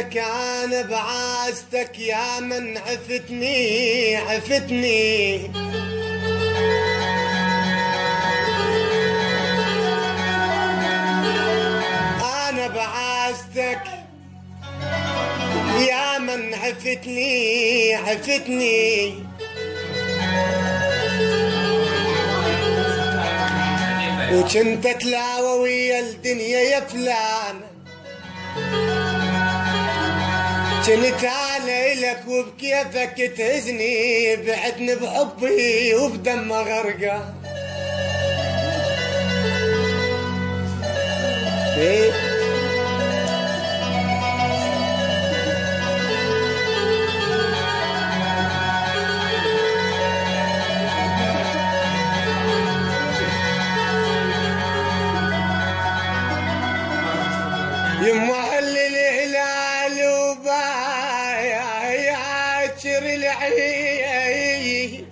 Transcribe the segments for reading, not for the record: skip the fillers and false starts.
بعاستك أنا بعاستك يا من عفتني عفتني. أنا بعاستك يا من عفتني عفتني. وكنت تلاوى ويا الدنيا يا فلان، كنت انا لك وبكيفك تهزني، بعدني بحبي وبدم غرقان. يما هل الهلال وبايعشر العيد،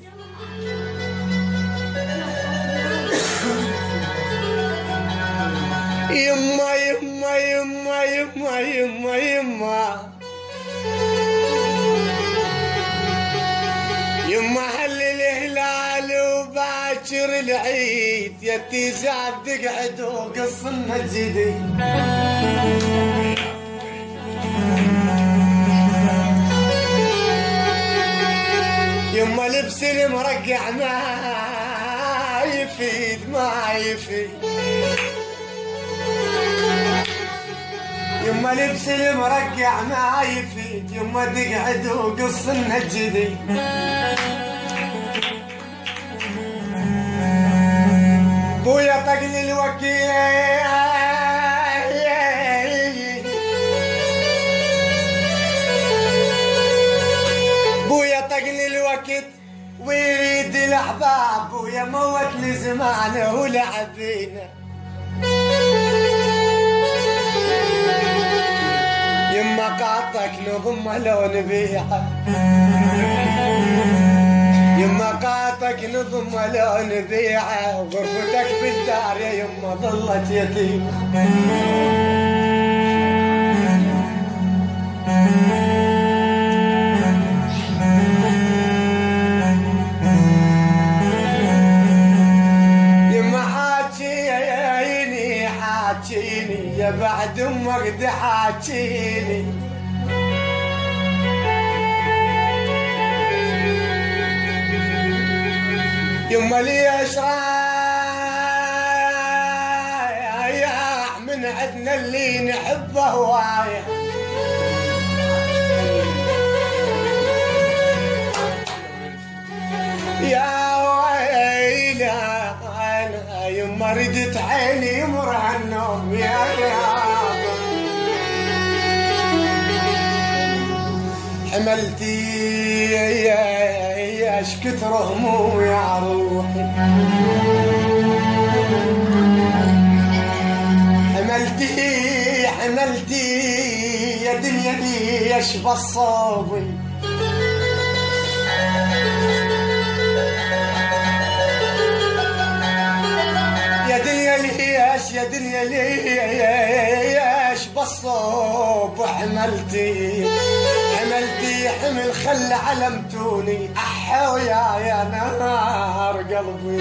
يما يما يما يما يما يما يما هل الهلال وباكر العيد، يا تيزاب تقعد وقصنا الجديد. يما لبس المرقع ما يفيد ما يفيد، يما لبس المرقع ما يفيد، يما تقعد وقصنا الجديد. بويا طقني الوكيل بويا طقني الوقت ويريد الاحباب، ويا موت لي زمانه ولعب بينا. يما قاطك نظم لو نبيعه، يما قاطك نظم لو نبيعه، وغرفتك بالدار يا يما ظلت يتيمه. حاجيني يا بعد امك حاجيني، يما ليش رايح من عدنا اللي نحبه هوايه. يا ويلي يما ردت عيني يمر النوم يا رياض، حملتي يا اش كثر هموم يا روحي، حملتي يا دنيا ليش بصوبي، يا دنيا ليش بالصوب. حملتي حمل خل علمتوني، احا يا نار قلبي.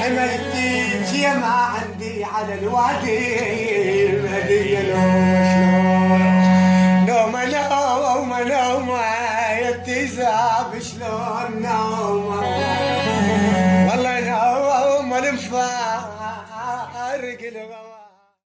حملتي جيما عندي على الوادي الهديه. نوم يا تيزاب شلون نوم، والله نوم الفارق الغوام.